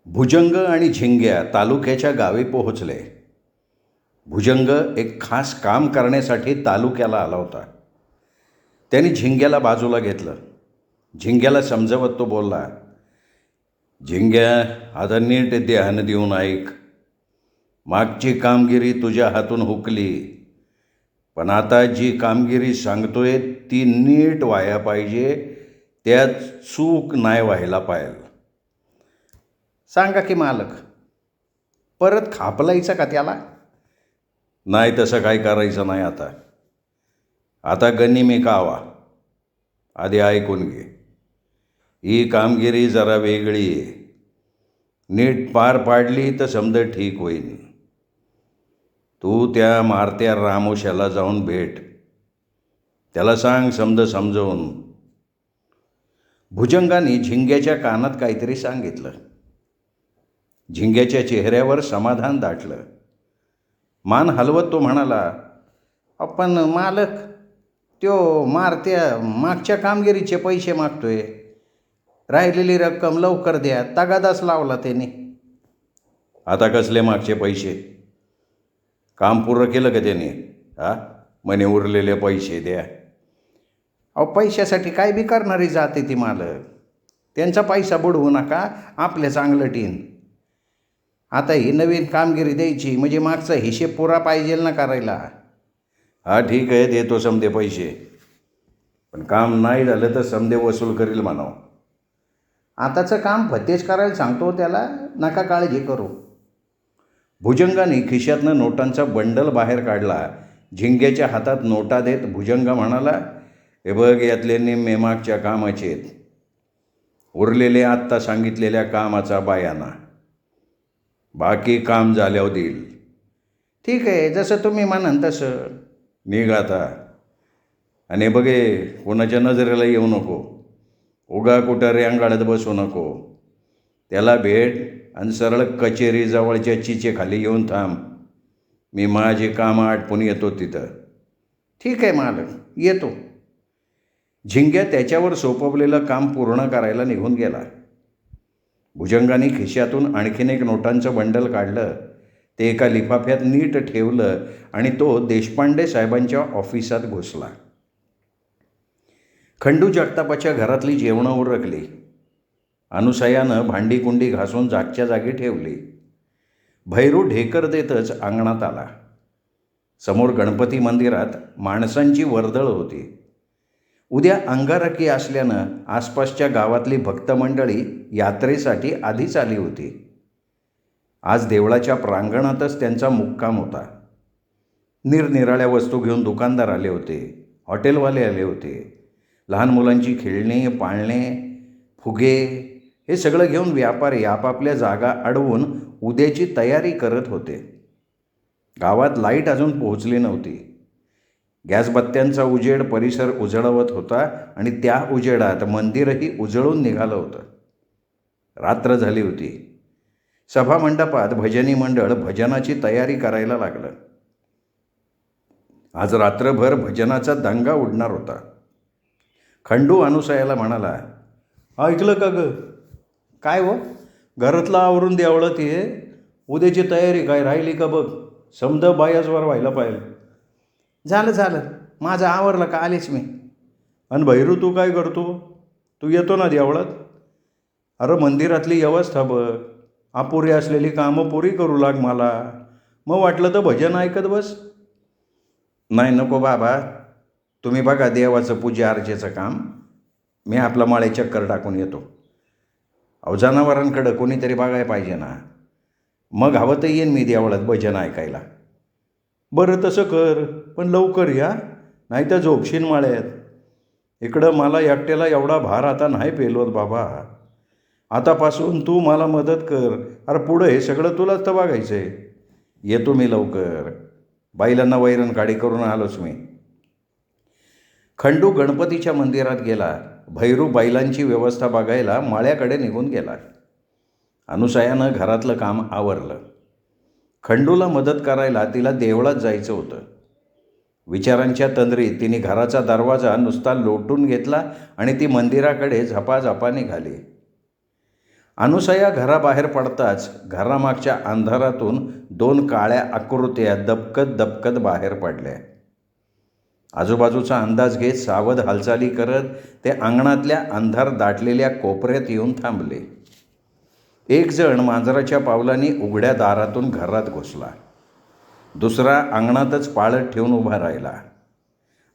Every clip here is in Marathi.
भुजंग आणि झिंग्या तालुक्याच्या गावी पोहोचले. भुजंग एक खास काम करण्यासाठी तालुक्याला आला होता. त्याने झिंग्याला बाजूला घेतलं. झिंग्याला समजवत तो बोलला, झिंग्या, आता नीट ध्यान देऊन ऐक. मागची कामगिरी तुझ्या हातून हुकली, पण आता जी कामगिरी सांगतोय ती नीट व्हायला पाहिजे. त्यात चूक नाही व्हायला पाहिजे. सांगा की मालक, परत खापलायचं का त्याला? नाही, तसं काय करायचं नाही. आता गणी मी कावा. आधी ऐकून घे. ही कामगिरी जरा वेगळी आहे. नीट पार पाडली तर समजा ठीक होईल. तू त्या मारत्या रामोशाला जाऊन भेट. त्याला सांग समजवून. भुजंगाने झिंग्याच्या कानात काहीतरी सांगितलं. झिंग्याच्या चेहऱ्यावर समाधान दाटलं. मान हलवत तो म्हणाला, पण मालक, त्यो मारत्या मागच्या कामगिरीचे पैसे मागतोय. राहिलेली रक्कम लवकर द्या, तगादाच लावला त्याने. आता कसले मागचे पैसे? काम पूर्ण केलं का त्याने? म्हणे उरलेले पैसे द्या. पैशासाठी काय बी करणारी जाते ती मालक. त्यांचा पैसा बुडवू नका, आपल्या चांगलं टीन. आता ही नवीन कामगिरी द्यायची म्हणजे मागचा हिशेब पुरा पाहिजे ना करायला. ठीक आहे, देतो समदे पैसे, पण काम नाही झालं तर समदे वसूल करील म्हणावं. आताचं काम फतेज करायला सांगतो त्याला, नका काळजी करू. भुजंगाने खिशातनं नोटांचा बंडल बाहेर काढला. झिंग्याच्या हातात नोटा देत भुजंग म्हणाला, हे बघ, यातले निम्मे मागच्या कामाचे आहेत. उरलेले आत्ता सांगितलेल्या कामाचा बायाना. बाकी काम झाल्यावर देईल. ठीक आहे, जसं तुम्ही म्हणाल तसं. निघ आता. आणि बघे, कोणाच्या नजरेला येऊ नको. उगा कुठं रेंगाळत बसू नको. त्याला भेट आणि सरळ कचेरीजवळच्या चिचेखाली येऊन थांब. मी माझे कामं आटपून येतो तिथं. ठीक आहे मालक, येतो. झिंग्या त्याच्यावर सोपवलेलं काम पूर्ण करायला निघून गेला. भुजंगाने खिशातून आणखीन एक नोटांचं बंडल काढलं. ते एका लिफाफ्यात नीट ठेवलं आणि तो देशपांडे साहेबांच्या ऑफिसात घुसला. खंडू जगतापाच्या घरातली जेवणं उरकली. अनुसयानं भांडीकुंडी घासून जागच्या जागी ठेवली. भैरू ढेकर देतच अंगणात आला. समोर गणपती मंदिरात माणसांची वर्दळ होती. उद्या अंगारकी असल्यानं आसपासच्या गावातली भक्तमंडळी यात्रेसाठी आधीच आली होती. आज देवळाच्या प्रांगणातच त्यांचा मुक्काम होता. निरनिराळ्या वस्तू घेऊन दुकानदार आले होते, हॉटेलवाले आले होते. लहान मुलांची खेळणी, पाळणे, फुगे हे सगळं घेऊन व्यापारी आपापल्या जागा अडवून उद्याची तयारी करत होते. गावात लाईट अजून पोहोचली नव्हती. गॅसबत्त्यांचा उजेड परिसर उजळवत होता आणि त्या उजेडात मंदिरही उजळून निघालं होतं. रात्र झाली होती. सभामंडपात भजनी मंडळ भजनाची तयारी करायला लागलं. आज रात्रभर भजनाचा दंगा उडणार होता. खंडू अनुसयाला म्हणाला, ऐकलं का ग? काय हो? घरातलं आवरून द्यावळं ते. उद्याची तयारी काय राहिली का बघ. समजा बायाजवर व्हायला पाहिजे. झालं, माझं आवरलं का आलेच मी. आणि भैरू, तू काय करतो? तू येतो ना देवळात? अरे, मंदिरातली व्यवस्था बघ. अपुरी असलेली कामं पुरी करू लाग मला. मग वाटलं तर भजन ऐकत बस. नाही, नको बाबा, तुम्ही बघा देवाचं पूजा अर्चेचं काम. मी आपला माळे चक्कर टाकून येतो. जनावरांकडं कोणीतरी बघायला पाहिजे ना. मग हवं तर येईन मी देवळात भजन ऐकायला. बरं, तसं कर, पण लवकर या, नाही तर झोपशीन माळ्यात. इकडं मला एकट्याला एवढा भार आता नाही पेलवत बाबा. आतापासून तू मला मदत कर. अरे, पुढं हे सगळं तुलाच तर बघायचं आहे. येतो मी लवकर. बैलांना वैरण काडी करून आलोच मी. खंडू गणपतीच्या मंदिरात गेला. भैरू बैलांची व्यवस्था बघायला माळ्याकडे निघून गेला. अनुसयानं घरातलं काम आवरलं. खंडूला मदत करायला तिला देवळात जायचं होतं. विचारांच्या तंद्रीत तिने घराचा दरवाजा नुसता लोटून घेतला आणि ती मंदिराकडे झपाझपा निघाली. अनुसया घराबाहेर पडताच घरामागच्या अंधारातून 2 काळ्या आकृत्या दबकत दबकत बाहेर पडल्या. आजूबाजूचा अंदाज घेत सावध हालचाली करत ते अंगणातल्या अंधार दाटलेल्या कोपऱ्यात येऊन थांबले. एक जण मांजराच्या पावलांनी उघड्या दारातून घरात घुसला. दुसरा अंगणातच पाळत ठेवून उभा राहिला.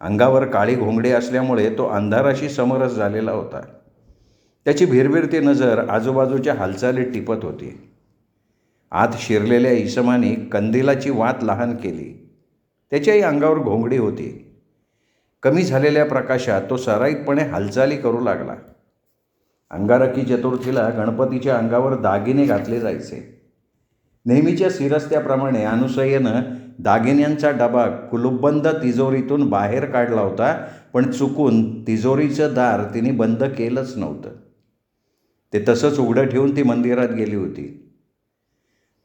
अंगावर काळी घोंगडी असल्यामुळे तो अंधाराशी समरस झालेला होता. त्याची भिरभिरती नजर आजूबाजूच्या हालचालीत टिपत होती. आत शिरलेल्या इसमाने कंदिलाची वात लहान केली. त्याच्याही अंगावर घोंगडी होती. कमी झालेल्या प्रकाशात तो सराईतपणे हालचाली करू लागला. अंगारकी चतुर्थीला गणपतीच्या अंगावर दागिने घातले जायचे. नेहमीच्या शिरस्त्याप्रमाणे अनुसयेनं दागिन्यांचा डबा कुलूपबंद तिजोरीतून बाहेर काढला होता, पण चुकून तिजोरीचं दार तिने बंद केलंच नव्हतं. ते तसंच उघडं ठेवून ती मंदिरात गेली होती.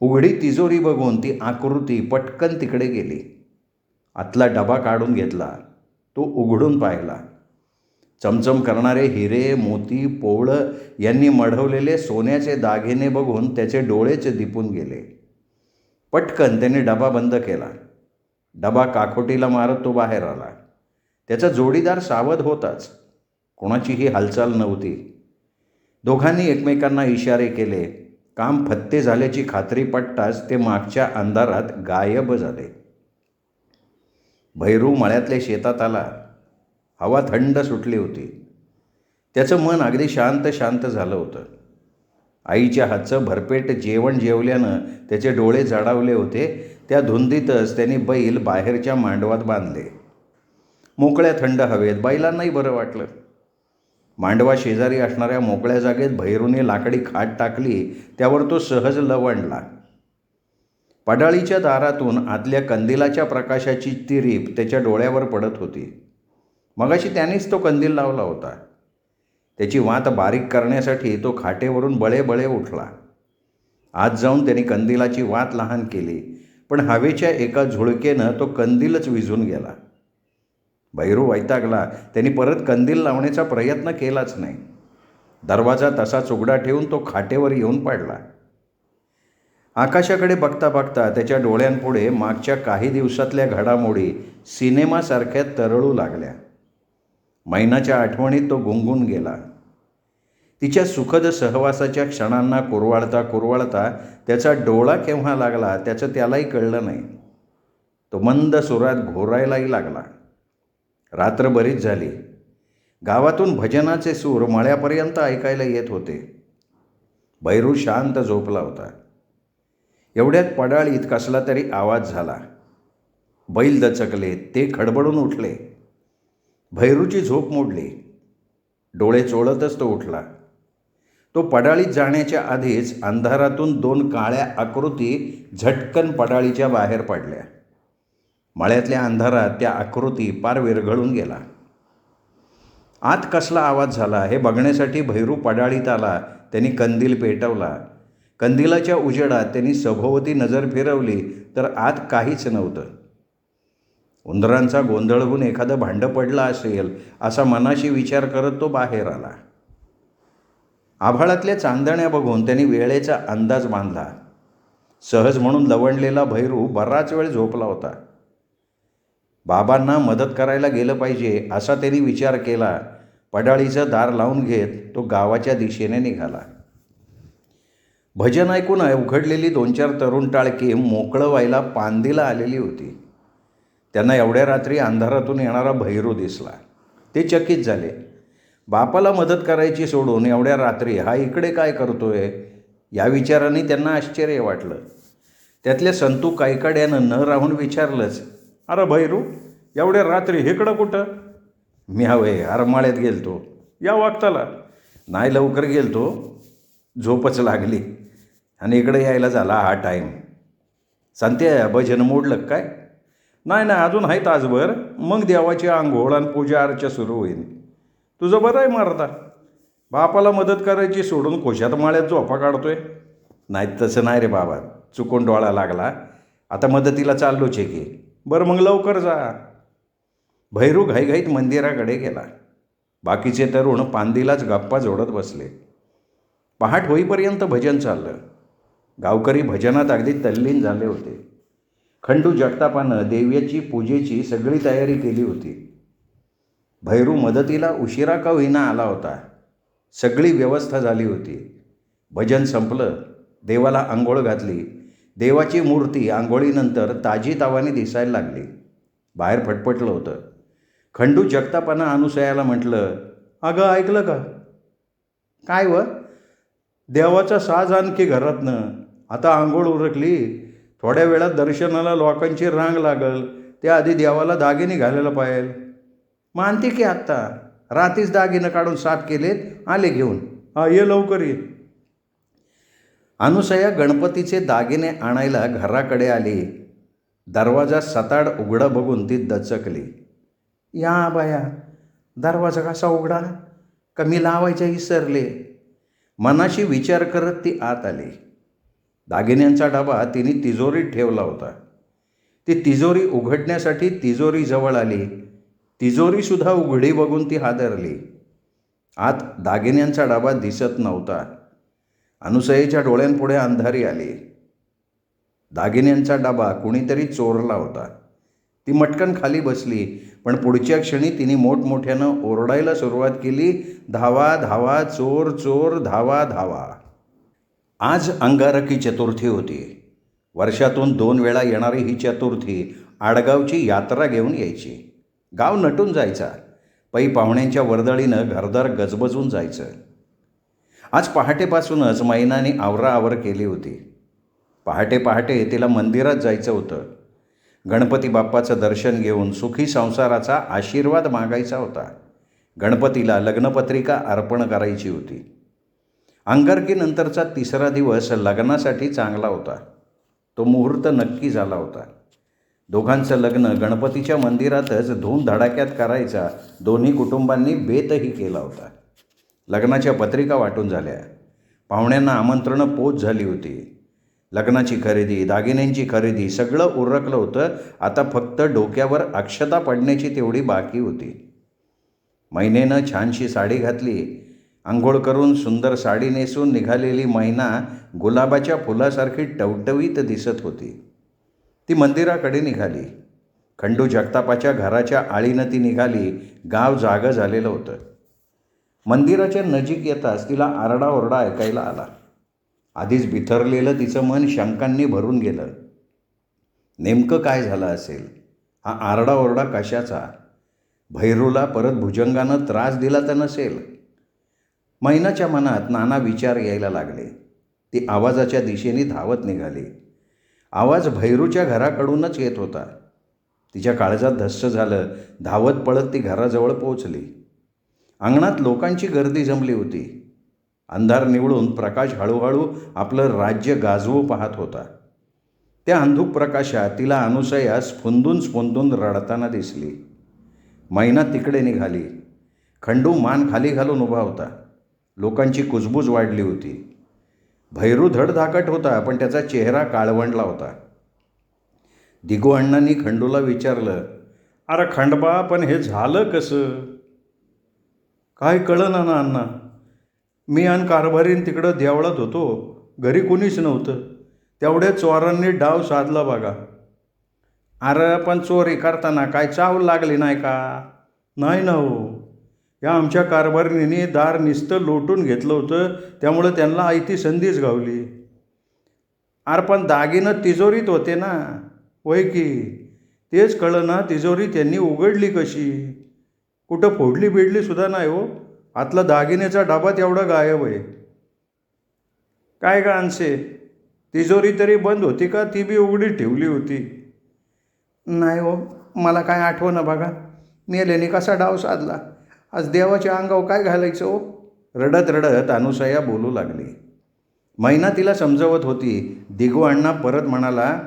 उघडी तिजोरी बघून ती आकृती पटकन तिकडे गेली. आतला डबा काढून घेतला. तो उघडून पाहिला. चमचम करणारे हिरे, मोती, पोवळं यांनी मढवलेले सोन्याचे दागिने बघून त्याचे डोळेच दिपून गेले. पटकन त्याने डबा बंद केला. डबा काखोटीला मारत तो बाहेर आला. त्याचा जोडीदार सावध होताच. कोणाचीही हालचाल नव्हती. दोघांनी एकमेकांना इशारे केले. काम फत्ते झाल्याची खात्री पटताच ते मागच्या अंधारात गायब झाले. भैरू मळ्यातल्या शेतात आला. हवा थंड सुटली होती. त्याचं मन अगदी शांत शांत झालं होतं. आईच्या हातचं भरपेट जेवण जेवल्यानं त्याचे डोळे जडावले होते. त्या धुंदीतच त्यांनी बैल बाहेरच्या मांडवात बांधले. मोकळ्या थंड हवेत बैलांनाही बरं वाटलं. मांडवा शेजारी असणाऱ्या मोकळ्या जागेत भैरूने लाकडी खाट टाकली. त्यावर तो सहज लवंडला. पडाळीच्या दारातून आतल्या कंदिलाच्या प्रकाशाची तिरीप त्याच्या डोळ्यावर पडत होती. मगाशी त्यानेच तो कंदील लावला होता. त्याची वात बारीक करण्यासाठी तो खाटेवरून बळे उठला. आत जाऊन त्याने कंदिलाची वात लहान केली, पण हवेच्या एका झुळकेनं तो कंदीलच विझून गेला. भैरू वैतागला. त्यांनी परत कंदील लावण्याचा प्रयत्न केलाच नाही. दरवाजा तसाच उघडा ठेवून तो खाटेवर येऊन पडला. आकाशाकडे बघता बघता त्याच्या डोळ्यांपुढे मागच्या काही दिवसातल्या घडामोडी सिनेमासारख्या तरळू लागल्या. मैनाच्या आठवणीत तो गुंगून गेला. तिच्या सुखद सहवासाच्या क्षणांना कुरवाळता कुरवाळता त्याचा डोळा केव्हा लागला त्याचं त्यालाही कळलं नाही. तो मंद सुरात घोरायलाही लागला. रात्र बरीच झाली. गावातून भजनाचे सूर मळ्यापर्यंत ऐकायला येत होते. भैरू शांत झोपला होता. एवढ्यात पडाळीत कसला तरी आवाज झाला. बैल दचकले. ते खडबडून उठले. भैरूची झोप मोडली. डोळे चोळतच तो उठला. तो पडाळीत जाण्याच्या आधीच अंधारातून 2 काळ्या आकृती झटकन पडाळीच्या बाहेर पडल्या. मळ्यातल्या अंधारात त्या आकृती पार विरघळून गेला. आत कसला आवाज झाला हे बघण्यासाठी भैरू पडाळीत आला. त्यांनी कंदील पेटवला. कंदिलाच्या उजेडात त्यांनी सभोवती नजर फिरवली तर आत काहीच नव्हतं. उंदरांचा गोंधळ होऊन एखादं भांडं पडलं असेल असा मनाशी विचार करत तो बाहेर आला. आभाळातल्या चांदण्या बघून त्यांनी वेळेचा अंदाज बांधला. सहज म्हणून लवणलेला भैरू बराच वेळ झोपला होता. बाबांना मदत करायला गेलं पाहिजे असा त्यांनी विचार केला. पडाळीचं दार लावून घेत तो गावाच्या दिशेने निघाला. भजन ऐकून उघडलेली 2-4 तरुण टाळकी मोकळं व्हायला पांदीला आलेली होती. त्यांना एवढ्या रात्री अंधारातून येणारा भैरू दिसला. ते चकित झाले. बापाला मदत करायची सोडून एवढ्या रात्री हा इकडे काय करतोय या विचाराने त्यांना आश्चर्य वाटलं. त्यातल्या संतू कायकाड्यानं न राहून विचारलंच, अरे भैरू, एवढ्या रात्री इकडं कुठं? मी हवे आरमाळ्यात गेलतो. या वागताला? नाही, लवकर गेलतो, झोपच लागली आणि इकडे यायला झाला हा टाईम. सांगते भजन मोडलं काय? नाही, अजून आहे तासभर, मग देवाची आंघोळ आणि पूजा अर्चा सुरू होईल. तुझं बरं आहे मर्दा. बापाला मदत करायची सोडून कोशात माळ्यात झोपा काढतोय. नाही तसं नाही रे बाबा, चुकून डोळा लागला. आता मदतीला चाललोच आहे की. बरं मग लवकर जा. भैरू घाईघाईत मंदिराकडे गेला. बाकीचे तरुण पांदीलाच गप्पा जोडत बसले. पहाट होईपर्यंत भजन चाललं. गावकरी भजनात अगदी तल्लीन झाले होते. खंडू जगतापानं देव्याची पूजेची सगळी तयारी केली होती. भैरू मदतीला उशिरा का होईना आला होता. सगळी व्यवस्था झाली होती. भजन संपलं. देवाला आंघोळ घातली. देवाची मूर्ती आंघोळीनंतर ताजीतावानी दिसायला लागली. बाहेर फटफटलं होतं. खंडू जगतापानं अनुसयाला म्हटलं, अगं ऐकलं का? काय व? देवाचा साज आणखी घरातनं. आता आंघोळ उरकली. थोड्या वेळात दर्शनाला लोकांची रांग लागल. त्याआधी देवाला दागिने घालायला पाहिजे. मानते की आत्ता रात्रीच दागिनं काढून साफ केलेत. आले घेऊन. हा ये लवकर ये. अनुसया गणपतीचे दागिने आणायला घराकडे आली. दरवाजा सताड उघडा बघून ती दचकली. या बाया, दरवाजा कसा उघडा? का मी लावायच्या विसरले? मनाशी विचार करत ती आत आली. दागिन्यांचा डबा तिने तिजोरीत ठेवला होता. ती तिजोरी उघडण्यासाठी तिजोरी जवळ आली. तिजोरीसुद्धा उघडी बघून ती हादरली. आत दागिन्यांचा डबा दिसत नव्हता. अनुसयेच्या डोळ्यांपुढे अंधारी आली. दागिन्यांचा डबा कुणीतरी चोरला होता. ती मटकन खाली बसली. पण पुढच्या क्षणी तिने मोठमोठ्यानं ओरडायला सुरुवात केली, धावा धावा, चोर चोर, धावा धावा. आज अंगारकी चतुर्थी होती. वर्षातून 2 वेळा येणारी ही चतुर्थी आडगावची यात्रा घेऊन यायची. गाव नटून जायचा. पै पाहुण्यांच्या वर्दळीनं घरदार गजबजून जायचं. आज पहाटेपासूनच मैनाने आवराआवर केली होती. पहाटे पहाटे तिला मंदिरात जायचं होतं. गणपती बाप्पाचं दर्शन घेऊन सुखी संसाराचा आशीर्वाद मागायचा होता. गणपतीला लग्नपत्रिका अर्पण करायची होती. अंगारकीनंतरचा 3रा दिवस लग्नासाठी चांगला होता. तो मुहूर्त नक्की झाला होता. दोघांचं लग्न गणपतीच्या मंदिरातच धूमधडाक्यात करायचा दोन्ही कुटुंबांनी बेतही केला होता. लग्नाच्या पत्रिका वाटून झाल्या. पाहुण्यांना आमंत्रणं पोच झाली होती. लग्नाची खरेदी, दागिन्यांची खरेदी सगळं उरकलं होतं. आता फक्त डोक्यावर अक्षता पडण्याची तेवढी बाकी होती. मैनेनं छानशी साडी घातली. आंघोळ करून सुंदर साडी नेसून निघालेली मैना गुलाबाच्या फुलासारखी टवटवीत दिसत होती. ती मंदिराकडे निघाली. खंडू जगतापाच्या घराच्या आळीनं ती निघाली. गाव जागं झालेलं होतं. मंदिराच्या नजीक येताच तिला आरडाओरडा ऐकायला आला. आधीच बिथरलेलं तिचं मन शंकांनी भरून गेलं. नेमकं काय झालं असेल? हा आरडाओरडा कशाचा? भैरूला परत भुजंगानं त्रास दिला तर नसेल? मैनाच्या मनात नाना विचार यायला लागले. ती आवाजाच्या दिशेने धावत निघाली. आवाज भैरूच्या घराकडूनच येत होता. तिच्या काळजात धस्स झालं. धावत पळत ती घराजवळ पोचली. अंगणात लोकांची गर्दी जमली होती. अंधार निवळून प्रकाश हळूहळू आपलं राज्य गाजवू पाहत होता. त्या अंधुक प्रकाशात तिला अनुसया स्फुंदून स्फुंदून रडताना दिसली. मैना तिकडे निघाली. खंडू मान खाली घालून उभा होता. लोकांची कुजबूज वाढली होती. भैरू धडधाकट होता, पण त्याचा चेहरा काळवंडला होता. दिगू अण्णांनी खंडूला विचारलं, अरे खंडबा, पण हे झालं कसं? काय कळलं ना अण्णा. मी आणि कारभारीन तिकडं देवळात होतो. घरी कोणीच नव्हतं. तेवढ्या चोरांनी डाव साधला बघा. अरे पण चोरी करताना काय चावल लागली नाही का? नाही ना हो. या आमच्या कारभारीने दार नुसतं लोटून घेतलं होतं, त्यामुळं त्यांना आयती संधीच गावली. अरे पण दागिनं तिजोरीत होते ना. होय की. तेच कळलं ना, तिजोरी त्यांनी उघडली कशी? कुठं फोडली बिडली सुद्धा नाही हो. आतला दागिन्याचा डबा तेवढा गायब आहे. काय का अंशे, तिजोरी तरी बंद होती का ती बी उघडी ठेवली होती? नाही हो, मला काय आठवणं बघा. मेल्याने कसा डाव साधला. आज देवाच्या अंगावर काय घालायचं हो? रडत रडत अनुसया बोलू लागली. मैना तिला समजवत होती. दिगू अण्णा परत म्हणाला,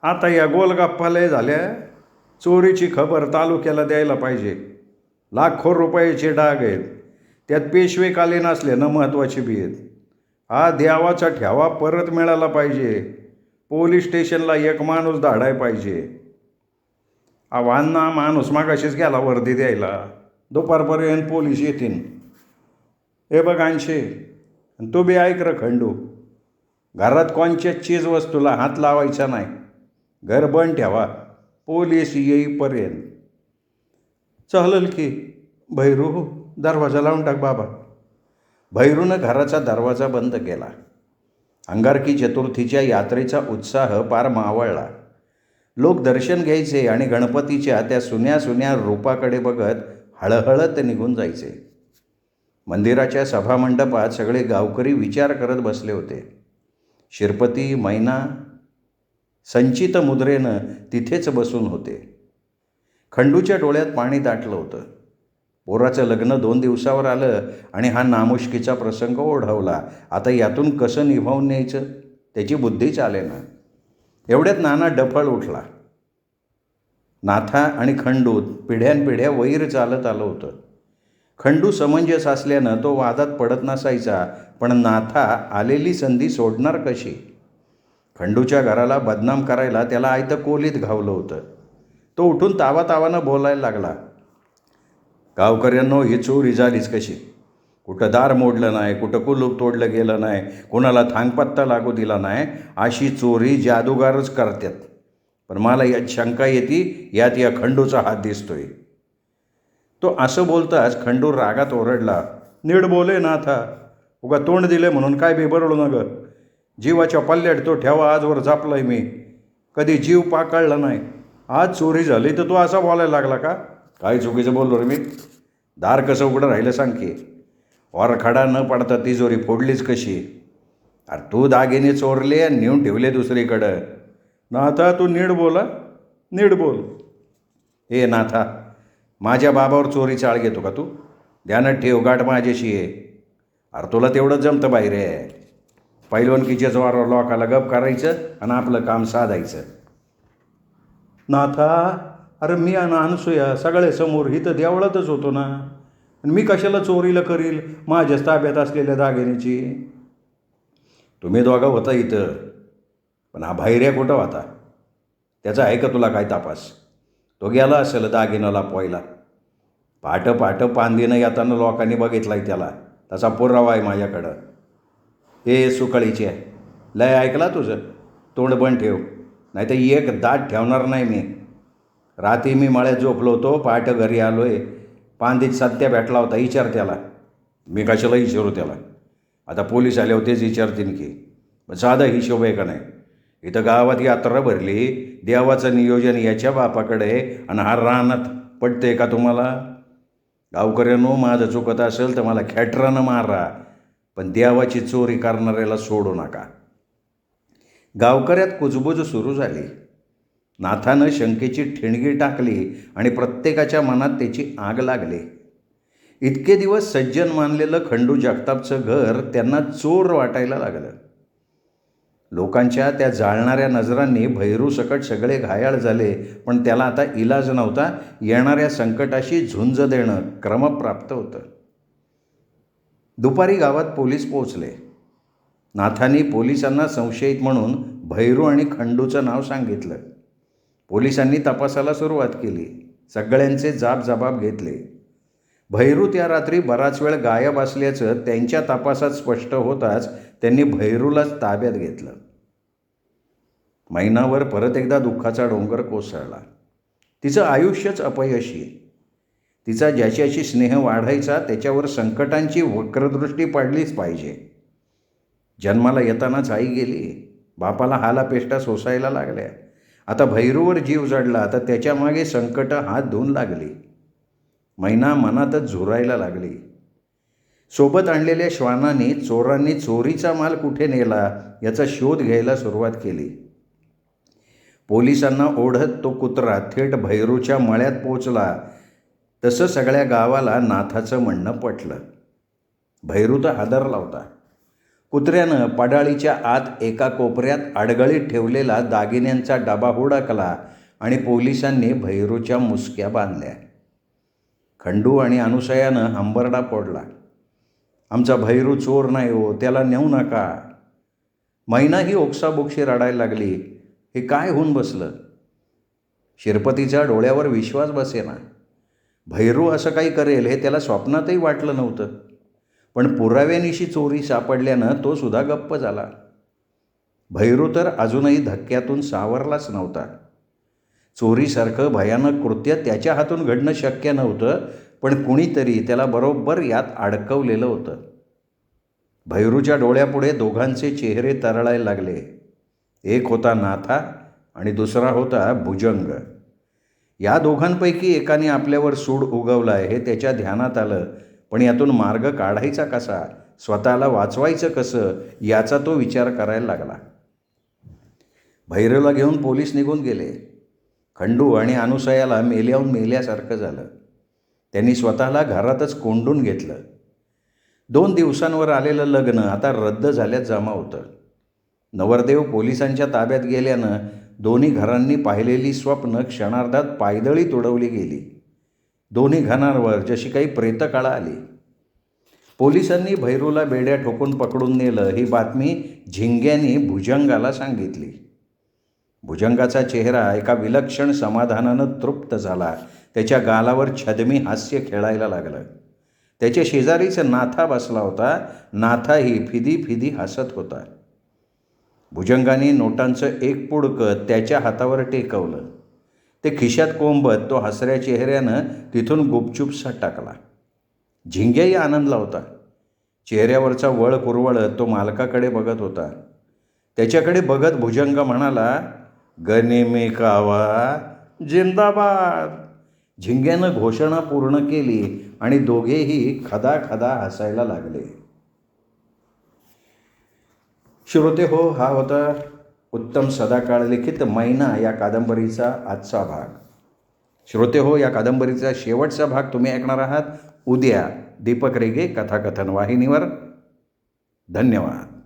आता या गोलगप्पालय झाल्या. चोरीची खबर तालुक्याला द्यायला पाहिजे. लाखो रुपयाचे डाग आहेत. त्यात पेशवेकालीन असल्यानं महत्त्वाची बी आहेत. हा देवाचा ठेवा परत मिळाला पाहिजे. पोलीस स्टेशनला एक माणूस धाडाय पाहिजे. आव्हांना माणूस मागाशीच गेला वर्दी द्यायला. दुपारपर्यंत पोलीस येतील. हे बघ अंशे, आणि तू बी ऐक र खंडू, घरात कोणच्याच चीज वस्तूला हात लावायचा नाही. घर बंद ठेवा पोलीस येईपर्यंत. चालेल की भैरू, दरवाजा लावून टाक बाबा. भैरूनं घराचा दरवाजा बंद केला. अंगारकी चतुर्थीच्या यात्रेचा उत्साह पार मावळला. लोक दर्शन घ्यायचे आणि गणपतीच्या त्या सुन्या सुन्या रूपाकडे बघत हळहळत निघून जायचे. मंदिराच्या सभामंडपात सगळे गावकरी विचार करत बसले होते. शिरपती, मैना संचित मुद्रेनं तिथेच बसून होते. खंडूच्या डोळ्यात पाणी दाटलं होतं. पोराचं लग्न 2 दिवसावर आलं आणि हा नामुष्कीचा प्रसंग ओढवला. आता यातून कसं निभावून न्यायचं त्याची बुद्धी चालेना. एवढ्यात नाना डफळ उठला. नाथा आणि खंडू पिढ्यानपिढ्या वैर चालत आलं होतं. खंडू समंजस असल्यानं तो वादात पडत नसायचा, पण नाथा आलेली संधी सोडणार कशी? खंडूच्या घराला बदनाम करायला त्याला आयतं कोलीत घावलं होतं. तो उठून तावातावानं बोलायला लागला. गावकऱ्यांनो, ही चोरी झालीच कशी? कुठं दार मोडलं नाही, कुठं कुलूप तोडलं गेलं नाही, कुणाला थांगपत्ता लागू दिला नाही. अशी चोरी जादूगारच करतात. पण मला यात शंका येते, यात या खंडूचा हात दिसतोय. तो असं बोलताच खंडू रागात ओरडला. नीट बोले नाथा, उगा तोंड दिले म्हणून काय बेबरळू नग. जीवाच्या पल्ल्यात तो ठेवा आजवर जापलाय मी. कधी जीव पाकळला नाही. आज चोरी झाली तर तू असा बोलायला लागला का? काय चुकीचं बोललो रे मी? दार कसं उघडं राहिलं सांग की. वरखडा न पडता तिजोरी फोडलीच कशी? अरे तू दागिने चोरले आणि नेऊन ठेवले दुसरीकडं. नाथा, तू नीट बोला, नीट बोल. हे नाथा, माझ्या बाबावर चोरी चाळ घेतो का तू? ध्यानात ठेव, गाठ माझ्याशी आहे. अरे तुला तेवढं जमतं बाहेर आहे. पैलवानकीच्या जोरावर लोकाला गप करायचं आणि आपलं काम साधायचं. नाथा, अरे मी आणि अनसूया सगळ्यासमोर इथं देवळातच होतो ना. आणि मी कशाला चोरीला करील माझ्याच ताब्यात असलेल्या दागिन्याची? तुम्ही दोघं होता इथं, पण हा बाहेर कुठं होता? त्याचा आहे का तुला काय तपास? तो गेला असेल दागिनं लपवायला. पाटं पांदीनं येताना लोकांनी बघितलाय त्याला. तसा पुरावा आहे माझ्याकडं. हे सुकळीचे, लय ऐकला तुझं? तोंड बंद ठेव, नाही तर एक दाट ठेवणार नाही मी. रात्री मी मळ्यात झोपलो होतो, पहाटे घरी आलो आहे. पांदीत सत्या भेटला होता, विचार त्याला. मी कशाला विचारू त्याला? आता पोलीस आले होतेच विचारतील की. साधा हिशोब आहे का नाही? इथं गावात यात्रा भरली, देवाचं नियोजन याच्या बापाकडे आणि हा रानात पडते का तुम्हाला? गावकऱ्यांनो, माझं चुकत असेल तर मला खेटरानं मारा, पण देवाची चोरी करणाऱ्याला सोडू नका. गावकऱ्यात कुजबूज सुरू झाली. नाथानं शंकेची ठिणगी टाकली आणि प्रत्येकाच्या मनात त्याची आग लागली. इतके दिवस सज्जन मानलेलं खंडू जगतापचं घर त्यांना चोर वाटायला लागलं. लोकांच्या त्या जाळणाऱ्या नजरांनी भैरूसकट सगळे घायाळ झाले, पण त्याला आता इलाज नव्हता. येणाऱ्या संकटाशी झुंज देणं क्रमप्राप्त होतं. दुपारी गावात पोलीस पोहोचले. नाथांनी पोलिसांना संशयित म्हणून भैरू आणि खंडूचं नाव सांगितलं. पोलिसांनी तपासाला सुरुवात केली. सगळ्यांचे जबाब घेतले. भैरू त्या रात्री बराच वेळ गायब असल्याचं त्यांच्या तपासात स्पष्ट होताच त्यांनी भैरूलाच ताब्यात घेतलं. मैनावर परत एकदा दुःखाचा डोंगर कोसळला. तिचं आयुष्यच अपयशी. तिचा ज्याच्याशी स्नेह वाढायचा त्याच्यावर संकटांची वक्रदृष्टी पडलीच पाहिजे. जन्माला येतानाच आई गेली. बापाला हालापेष्टा सोसायला लागल्या. आता भैरूवर जीव जडला तर त्याच्या मागे संकट हात धुवून लागली. मैना मनातच झुरायला लागली. सोबत आणलेल्या श्वानांनी चोरांनी चोरीचा माल कुठे नेला याचा शोध घ्यायला सुरुवात केली. पोलिसांना ओढत तो कुत्रा थेट भैरूच्या मळ्यात पोचला. तसं सगळ्या गावाला नाथाचं म्हणणं पटलं. भैरू तर हादरला होता. कुत्र्यानं पडाळीच्या आत एका कोपऱ्यात अडगळीत ठेवलेला दागिन्यांचा डबा हुडकला आणि पोलिसांनी भैरूच्या मुसक्या बांधल्या. खंडू आणि अनुसयानं हंबरडा फोडला. आमचा भैरू चोर नाही हो, त्याला नेऊ नका. मैना ही ओक्साबोक्षी रडायला लागली. हे काय होऊन बसलं? शिरपतीच्या डोळ्यावर विश्वास बसेना. भैरू असं काही करेल हे त्याला स्वप्नातही वाटलं नव्हतं. पण पुराव्यानिशी चोरी सापडल्यानं तो सुद्धा गप्प झाला. भैरू तर अजूनही धक्क्यातून सावरलाच नव्हता. चोरीसारखं भयानक कृत्य त्याच्या हातून घडणं शक्य नव्हतं, पण कुणीतरी त्याला बरोबर यात अडकवलेलं होतं. भैरूच्या डोळ्यापुढे दोघांचे चेहरे तरळायला लागले. एक होता नाथा आणि दुसरा होता भुजंग. या दोघांपैकी एकाने आपल्यावर सूड उगवलाय हे त्याच्या ध्यानात आलं, पण यातून मार्ग काढायचा कसा, स्वतःला वाचवायचं कसं, याचा तो विचार करायला लागला. भैरूला घेऊन पोलीस निघून गेले. खंडू आणि अनुसयाला मेल्याहून मेल्यासारखं झालं. त्यांनी स्वतःला घरातच कोंडून घेतलं. 2 दिवसांवर आलेलं लग्न आता रद्द झाल्यात जमा होतं. नवरदेव पोलिसांच्या ताब्यात गेल्यानं दोन्ही घरांनी पाहिलेली स्वप्न क्षणार्धात पायदळी तुडवली गेली. दोन्ही घरांवर जशी काही प्रेतकाळा आली. पोलिसांनी भैरूला बेड्या ठोकून पकडून नेलं ही बातमी झिंग्यानी भुजंगाला सांगितली. भुजंगाचा चेहरा एका विलक्षण समाधानानं तृप्त झाला. त्याच्या गालावर छदमी हास्य खेळायला लागलं. त्याच्या शेजारीच नाथा बसला होता. नाथाही फिदी फिदी हसत होता. भुजंगाने नोटांचं एक पुडकं त्याच्या हातावर टेकवलं. ते खिशात कोंबत तो हसऱ्या चेहऱ्यानं तिथून गुपचूपसा टाकला. झिंग्याही आनंदला होता. चेहऱ्यावरचा वळ कुरवळत तो मालकाकडे बघत होता. त्याच्याकडे बघत भुजंग म्हणाला, गनिमी कावा जिंदाबाद. झिंग्यानं घोषणा पूर्ण केली आणि दोघेही खदाखदा हसायला लागले. श्रोते हो, हा होता उत्तम सदाकाळ लिखित मैना या कादंबरीचा आजचा भाग. श्रोते हो, या कादंबरीचा शेवटचा भाग तुम्ही ऐकणार आहात उद्या दीपक रेगे कथाकथन वाहिनीवर. धन्यवाद.